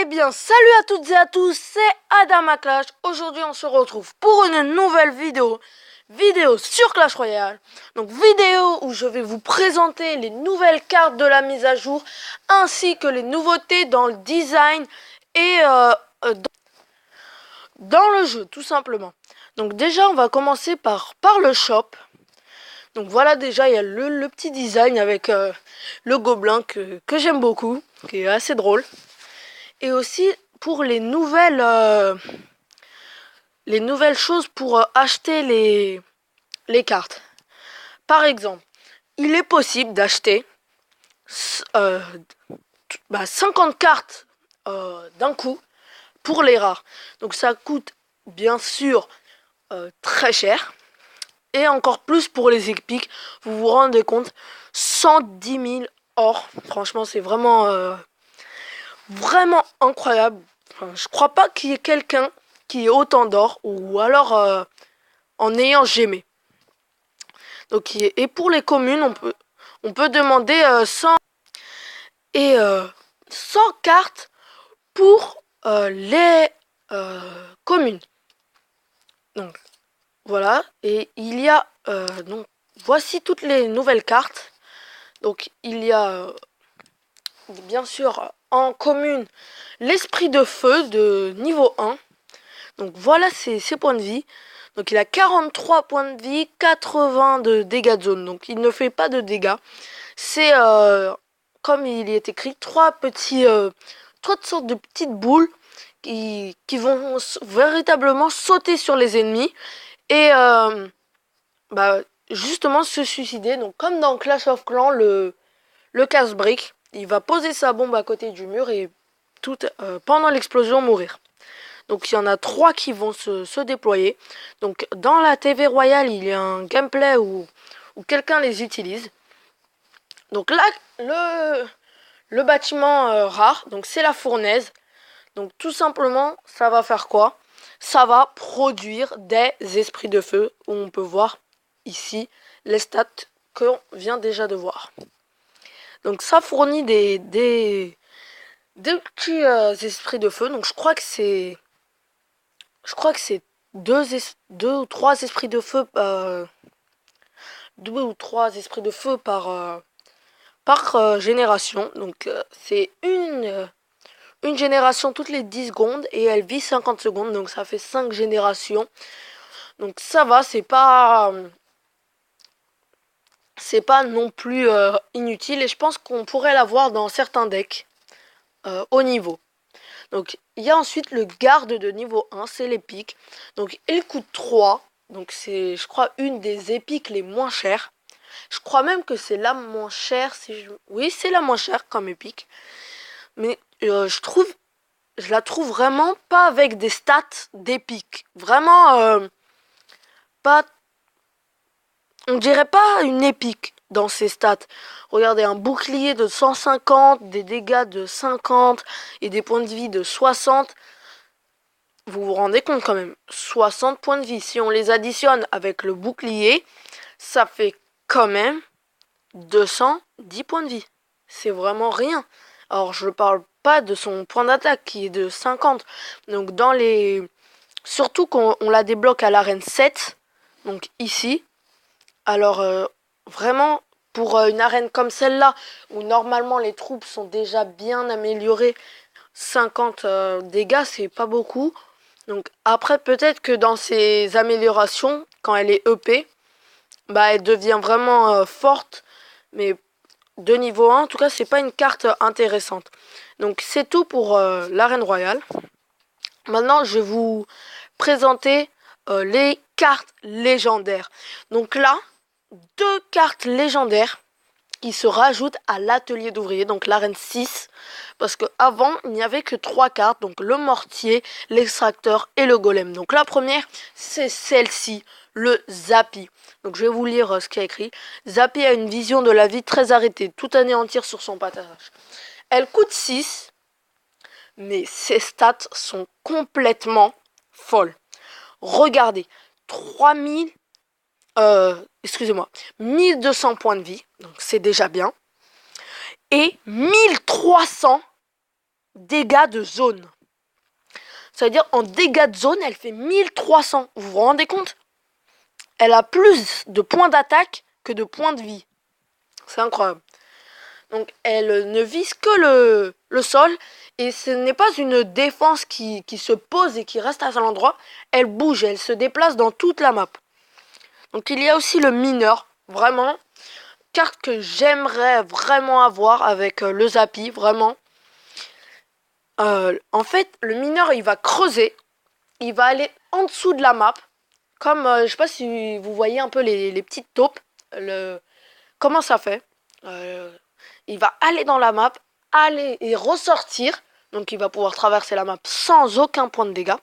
bien, salut à toutes et à tous, c'est Adama Clash. Aujourd'hui, on se retrouve pour une nouvelle vidéo sur Clash Royale. Donc, vidéo où je vais vous présenter les nouvelles cartes de la mise à jour, ainsi que les nouveautés dans le design et dans le jeu, tout simplement. Donc, déjà, on va commencer par le shop. Donc, voilà, déjà, il y a le petit design avec le gobelin que j'aime beaucoup, qui est assez drôle. Et aussi pour les nouvelles choses pour acheter les cartes. Par exemple, il est possible d'acheter 50 cartes d'un coup pour les rares. Donc ça coûte bien sûr très cher. Et encore plus pour les épiques. Vous vous rendez compte, 110 000 or. Franchement, c'est vraiment incroyable. Enfin, je crois pas qu'il y ait quelqu'un qui ait autant d'or, ou alors en ayant gémé. Donc, et pour les communes, on peut demander 100 cartes pour les communes. Donc voilà, et il y a donc voici toutes les nouvelles cartes. Donc il y a bien sûr en commune l'esprit de feu de niveau 1. Donc voilà ses points de vie. Donc il a 43 points de vie, 80 de dégâts de zone. Donc il ne fait pas de dégâts. C'est comme il y est écrit, trois sortes de petites boules qui vont véritablement sauter sur les ennemis et justement se suicider. Donc comme dans Clash of Clans, le casse-brique, il va poser sa bombe à côté du mur et pendant l'explosion mourir. Donc il y en a 3 qui vont se déployer. Donc dans la TV Royale, il y a un gameplay où quelqu'un les utilise. Donc là, le bâtiment rare, donc c'est la fournaise. Donc tout simplement, ça va faire quoi? Ça va produire des esprits de feu, où on peut voir ici les stats qu'on vient déjà de voir. Donc ça fournit des petits esprits de feu. Donc je crois que c'est deux ou trois esprits de feu par génération. Donc c'est une génération toutes les 10 secondes et elle vit 50 secondes. Donc ça fait 5 générations. Donc ça va, c'est pas non plus inutile, et je pense qu'on pourrait l'avoir dans certains decks haut niveau. Donc il y a ensuite le garde de niveau 1, c'est l'épique. Donc il coûte 3. Donc c'est, je crois, une des épiques les moins chères. Je crois même que c'est la moins chère. Oui, c'est la moins chère comme épique. Mais je la trouve vraiment pas avec des stats d'épique. Vraiment pas... On dirait pas une épique dans ses stats. Regardez, un bouclier de 150, des dégâts de 50 et des points de vie de 60. Vous vous rendez compte quand même, 60 points de vie. Si on les additionne avec le bouclier, ça fait quand même 210 points de vie. C'est vraiment rien. Alors je parle pas de son point d'attaque qui est de 50. Donc surtout quand on la débloque à l'arène 7, donc ici. Alors vraiment, pour une arène comme celle-là, où normalement les troupes sont déjà bien améliorées, 50 dégâts, c'est pas beaucoup. Donc après, peut-être que dans ces améliorations, quand elle est EP, elle devient vraiment forte. Mais de niveau 1, en tout cas, c'est pas une carte intéressante. Donc c'est tout pour l'arène royale. Maintenant, je vais vous présenter les cartes légendaires. Donc là, 2 cartes légendaires qui se rajoutent à l'atelier d'ouvrier, donc l'arène 6, parce qu'avant il n'y avait que 3 cartes, donc le mortier, l'extracteur et le golem. Donc la première, c'est celle-ci, le Zappy. Donc je vais vous lire ce qu'il y a écrit. Zappy a une vision de la vie très arrêtée, tout anéantir sur son passage. Elle coûte 6, mais ses stats sont complètement folles. Regardez, 1200 points de vie, donc c'est déjà bien, et 1300 dégâts de zone. Ça veut dire en dégâts de zone, elle fait 1300. Vous vous rendez compte? Elle a plus de points d'attaque que de points de vie. C'est incroyable. Donc elle ne vise que le sol. Et ce n'est pas une défense qui se pose et qui reste à son endroit. Elle bouge, elle se déplace dans toute la map. Donc il y a aussi le mineur. Vraiment, carte que j'aimerais vraiment avoir avec le Zappy. Vraiment. En fait, le mineur, il va creuser. Il va aller en dessous de la map. Comme, je sais pas si vous voyez un peu les petites taupes. Comment ça fait? Il va aller dans la map, aller et ressortir. Donc il va pouvoir traverser la map sans aucun point de dégâts.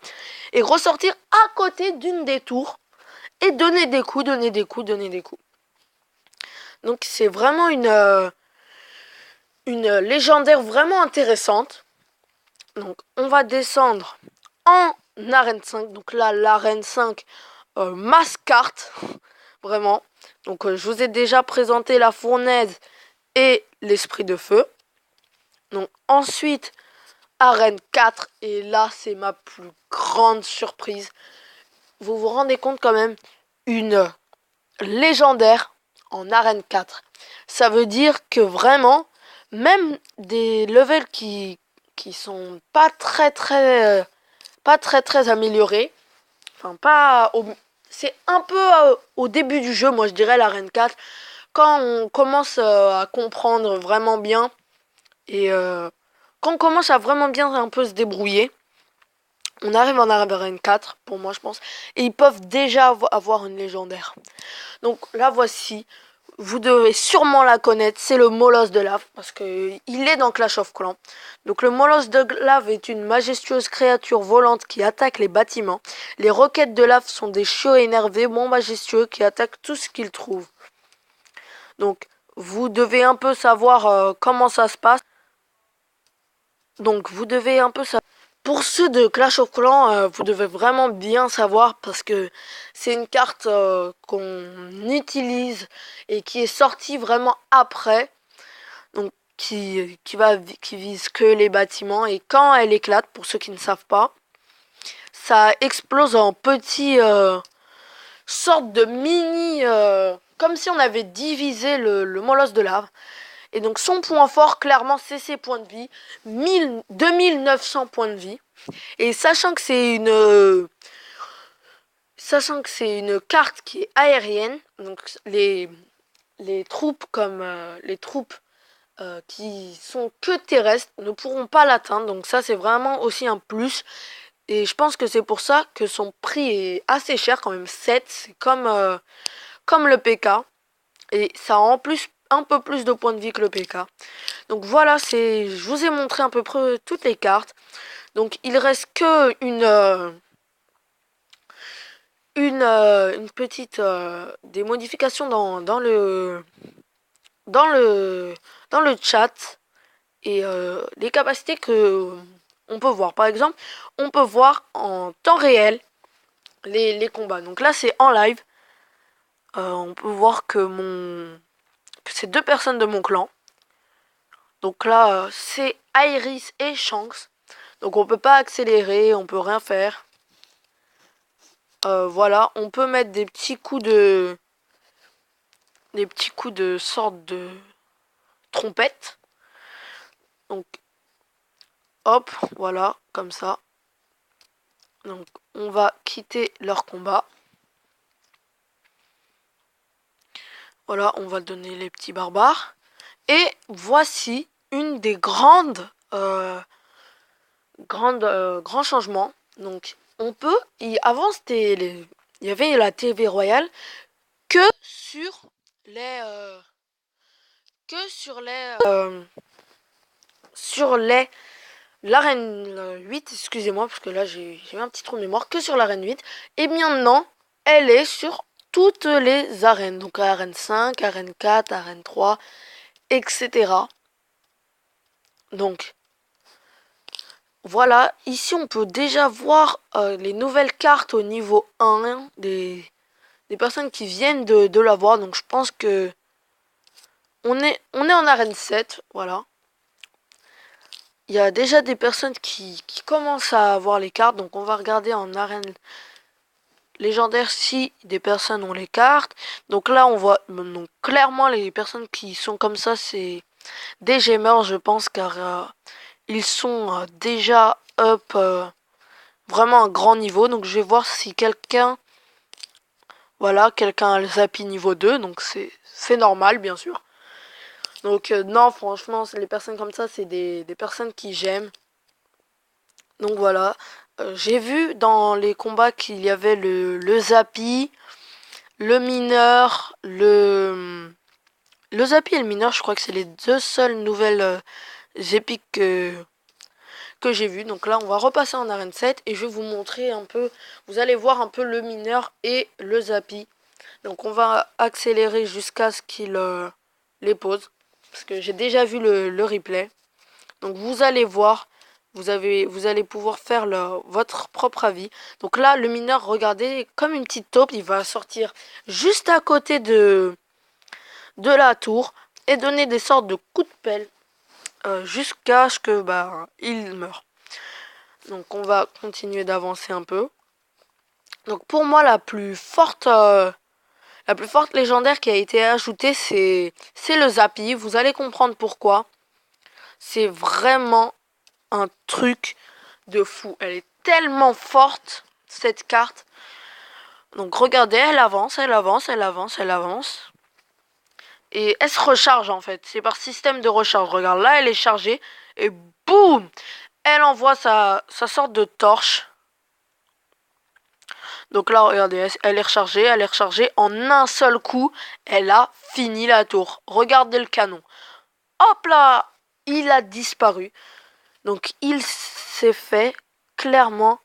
Et ressortir à côté d'une des tours. Et donner des coups, donner des coups, donner des coups. Donc c'est vraiment une légendaire vraiment intéressante. Donc on va descendre en arène 5. Donc là, l'arène 5, masse carte. Vraiment. Donc je vous ai déjà présenté la fournaise et l'esprit de feu. Donc ensuite, arène 4. Et là, c'est ma plus grande surprise. Vous vous rendez compte quand même, une légendaire en arène 4. Ça veut dire que vraiment, même des levels qui sont pas très améliorés, enfin pas au, c'est un peu au début du jeu, moi je dirais l'arène 4, quand on commence à comprendre vraiment bien et quand on commence à vraiment bien un peu se débrouiller, on arrive en arène 4 pour moi je pense, et ils peuvent déjà avoir une légendaire. Donc là voici, vous devez sûrement la connaître, c'est le Molosse de lave, parce qu'il est dans Clash of Clans. Donc le Molosse de lave est une majestueuse créature volante qui attaque les bâtiments. Les roquettes de lave sont des chiots énervés, bon majestueux, qui attaquent tout ce qu'ils trouvent. Donc vous devez un peu savoir comment ça se passe. Donc vous devez un peu savoir. Pour ceux de Clash of Clans, vous devez vraiment bien savoir parce que c'est une carte qu'on utilise et qui est sortie vraiment après. Donc qui vise que les bâtiments. Et quand elle éclate, pour ceux qui ne savent pas, ça explose en petits sortes de mini... comme si on avait divisé le molosse de lave. Et donc son point fort, clairement, c'est ses points de vie. 2900 points de vie. Et sachant que c'est une carte qui est aérienne, donc les troupes comme les troupes qui sont que terrestres ne pourront pas l'atteindre. Donc ça, c'est vraiment aussi un plus. Et je pense que c'est pour ça que son prix est assez cher quand même. 7, c'est comme le PK. Et ça a en plus un peu plus de points de vie que le PK. Donc voilà, je vous ai montré à peu près toutes les cartes. Donc il reste que une petite des modifications dans le chat et les capacités que on peut voir. Par exemple, on peut voir en temps réel les combats. Donc là, c'est en live. On peut voir que c'est deux personnes de mon clan. Donc là, c'est Iris et Shanks. Donc on peut pas accélérer, on peut rien faire. Voilà, on peut mettre des petits coups de sorte de trompette. Donc hop, voilà, comme ça. Donc on va quitter leur combat. Voilà, on va donner les petits barbares. Et voici une des grands changements. Donc on peut, avant il y avait la TV royale que sur les l'arène 8, excusez-moi parce que là j'ai eu un petit trou de mémoire, que sur l'arène 8. Et maintenant elle est sur toutes les arènes, donc arène 5, arène 4, arène 3, etc. Donc voilà, ici on peut déjà voir les nouvelles cartes au niveau 1 des personnes qui viennent de l'avoir. Donc je pense que on est en arène 7, voilà. il y a déjà des personnes qui commencent à avoir les cartes. Donc on va regarder en arène légendaire si des personnes ont les cartes. Donc là on voit donc, clairement les personnes qui sont comme ça, c'est des gamers je pense, car ils sont déjà up vraiment à un grand niveau. Donc je vais voir si quelqu'un, voilà, quelqu'un a le Zappy niveau 2, donc c'est normal bien sûr. Donc non, franchement, les personnes comme ça, c'est des personnes qui j'aime. Donc voilà, j'ai vu dans les combats qu'il y avait le Zappy, le mineur, le Zappy et le mineur, je crois que c'est les deux seules nouvelles épiques que j'ai vues. Donc là, on va repasser en arène 7 et je vais vous montrer un peu, vous allez voir un peu le mineur et le Zappy. Donc on va accélérer jusqu'à ce qu'il les pose, parce que j'ai déjà vu le replay. Donc vous allez voir, vous allez pouvoir faire votre propre avis. Donc là, le mineur, regardez, comme une petite taupe, il va sortir juste à côté de la tour et donner des sortes de coups de pelle jusqu'à ce que il meure. Donc on va continuer d'avancer un peu. Donc pour moi, la plus forte légendaire qui a été ajoutée, c'est le Zappy. Vous allez comprendre pourquoi. C'est vraiment un truc de fou. Elle est tellement forte, cette carte. Donc regardez, elle avance, elle avance, elle avance, elle avance. Et elle se recharge en fait. C'est par système de recharge. Regarde, là elle est chargée. Et boum, elle envoie sa sorte de torche. Donc là, regardez, elle est rechargée, elle est rechargée. En un seul coup, elle a fini la tour. Regardez le canon. Hop là, il a disparu. Donc il s'est fait clairement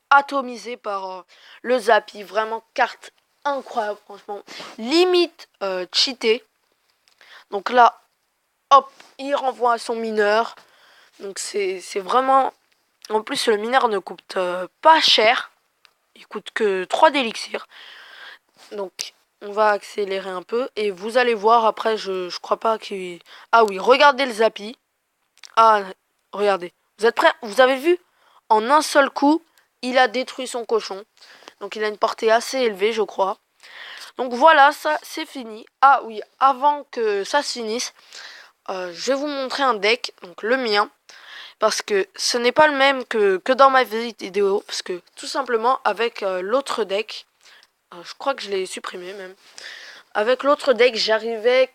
atomisé par le Zappy. Vraiment carte incroyable, franchement. Limite cheaté. Donc là, hop, il renvoie à son mineur. Donc c'est vraiment... En plus, le mineur ne coûte pas cher. Il coûte que 3 d'élixir. Donc on va accélérer un peu. Et vous allez voir, après, je crois pas qu'il... Ah oui, regardez le Zappy. Ah, regardez. Vous êtes prêts? Vous avez vu? En un seul coup, il a détruit son cochon. Donc il a une portée assez élevée, je crois. Donc voilà, ça c'est fini. Ah oui, avant que ça se finisse, je vais vous montrer un deck, donc le mien. Parce que ce n'est pas le même que dans ma vidéo. Parce que tout simplement, avec l'autre deck, je crois que je l'ai supprimé même. Avec l'autre deck, j'arrivais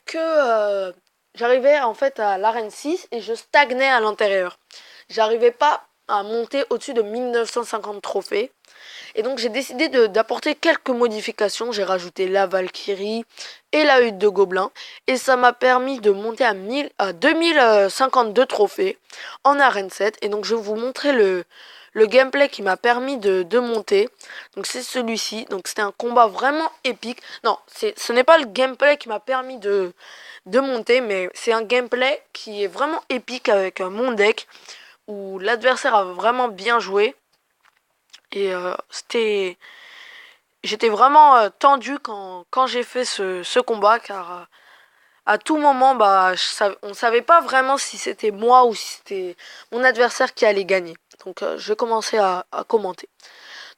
en fait à l'arène 6 et je stagnais à l'intérieur. J'arrivais pas à monter au-dessus de 1950 trophées. Et donc j'ai décidé d'apporter quelques modifications. J'ai rajouté la Valkyrie et la hutte de gobelin. Et ça m'a permis de monter à 2052 trophées en arène 7. Et donc je vais vous montrer le gameplay qui m'a permis de monter. Donc c'est celui-ci. Donc c'était un combat vraiment épique. Non, ce n'est pas le gameplay qui m'a permis de monter, mais c'est un gameplay qui est vraiment épique avec mon deck, où l'adversaire a vraiment bien joué. Et j'étais vraiment tendu quand j'ai fait ce combat, car à tout moment, on savait pas vraiment si c'était moi ou si c'était mon adversaire qui allait gagner. Donc je vais commencer à commenter.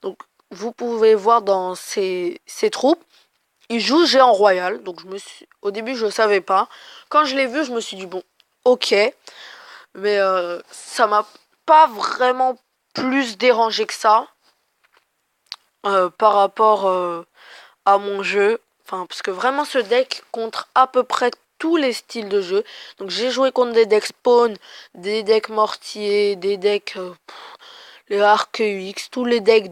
Donc vous pouvez voir dans ces troupes, il joue géant royal. Donc au début je savais pas. Quand je l'ai vu, je me suis dit bon, ok, mais ça m'a pas vraiment plus dérangé que ça. Par rapport à mon jeu. Enfin, parce que vraiment ce deck contre à peu près tous les styles de jeu. Donc j'ai joué contre des decks spawn, des decks mortier, des decks les arc UX, tous les decks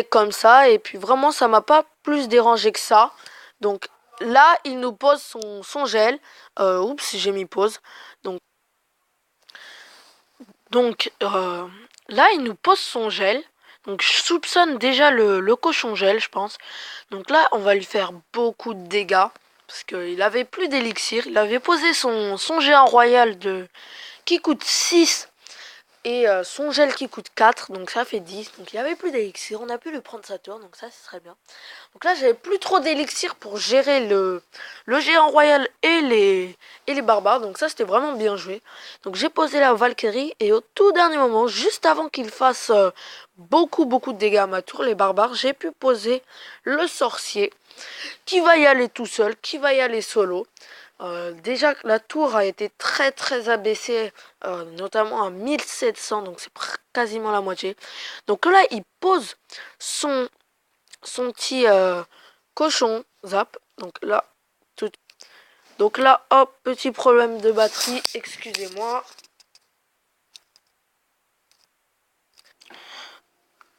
comme ça. Et puis vraiment ça m'a pas plus dérangé que ça. Donc là il nous pose son gel. Oups, j'ai mis pause. Donc là, il nous pose son gel. Donc je soupçonne déjà le cochon gel, je pense. Donc là, on va lui faire beaucoup de dégâts. Parce qu'il avait plus d'élixir. Il avait posé son géant royal qui coûte 6 et son gel qui coûte 4, donc ça fait 10. Donc il n'y avait plus d'élixir, on a pu le prendre sa tour, donc ça c'est très bien. Donc là j'avais plus trop d'élixir pour gérer le géant royal et les barbares, donc ça c'était vraiment bien joué. Donc j'ai posé la Valkyrie et au tout dernier moment, juste avant qu'il fasse beaucoup de dégâts à ma tour, les barbares, j'ai pu poser le sorcier qui va y aller tout seul, qui va y aller solo. Déjà la tour a été très abaissée, notamment à 1700, donc c'est quasiment la moitié. Donc là il pose son petit cochon zap. Donc là hop, petit problème de batterie, excusez-moi.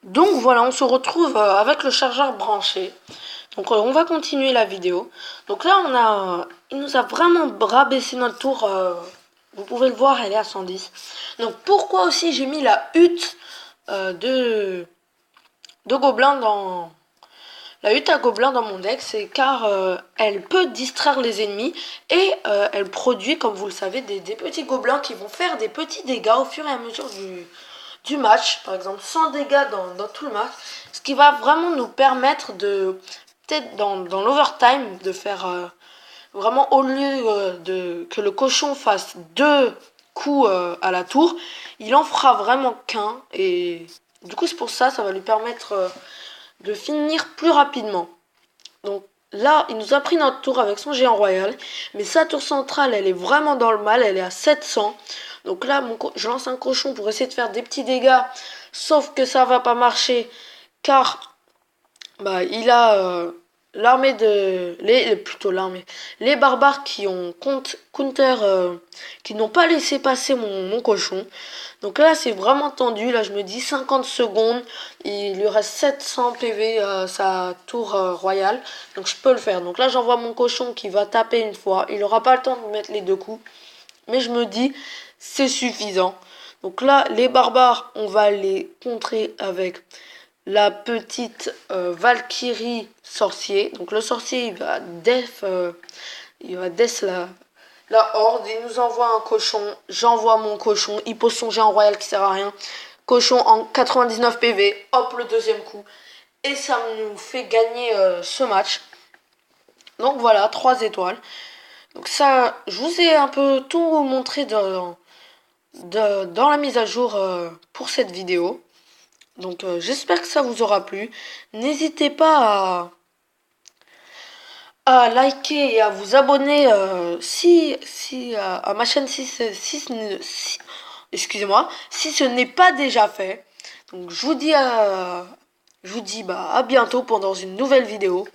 Donc voilà, on se retrouve avec le chargeur branché. Donc on va continuer la vidéo. Donc là il nous a vraiment rabaissé notre tour. Vous pouvez le voir, elle est à 110. Donc pourquoi aussi j'ai mis la hutte de gobelins dans la hutte à gobelins dans mon deck, c'est car elle peut distraire les ennemis et elle produit, comme vous le savez, des petits gobelins qui vont faire des petits dégâts au fur et à mesure du match. Par exemple 100 dégâts dans tout le match, ce qui va vraiment nous permettre de, peut-être dans l'overtime, de faire vraiment, au lieu que le cochon fasse 2 coups à la tour, il en fera vraiment qu'un, et du coup c'est pour ça, ça va lui permettre de finir plus rapidement. Donc là, il nous a pris notre tour avec son géant royal, mais sa tour centrale, elle est vraiment dans le mal, elle est à 700. Donc là, je lance un cochon pour essayer de faire des petits dégâts, sauf que ça va pas marcher, car bah, il a l'armée de... plutôt l'armée. Les barbares qui ont counter... qui n'ont pas laissé passer mon cochon. Donc là, c'est vraiment tendu. Là, je me dis 50 secondes. Il lui reste 700 PV à sa tour royale. Donc je peux le faire. Donc là, j'envoie mon cochon qui va taper une fois. Il n'aura pas le temps de mettre les 2 coups. Mais je me dis, c'est suffisant. Donc là, les barbares, on va les contrer avec la petite Valkyrie sorcier. Donc le sorcier, il va death la horde. Il nous envoie un cochon. J'envoie mon cochon. Il pose son géant royal qui sert à rien. Cochon en 99 PV. Hop, le deuxième coup. Et ça nous fait gagner ce match. Donc voilà, 3 étoiles. Donc ça, je vous ai un peu tout montré dans la mise à jour pour cette vidéo. Donc j'espère que ça vous aura plu. N'hésitez pas à liker et à vous abonner à ma chaîne excusez-moi, si ce n'est pas déjà fait. Donc je vous dis bah, à bientôt pour dans une nouvelle vidéo.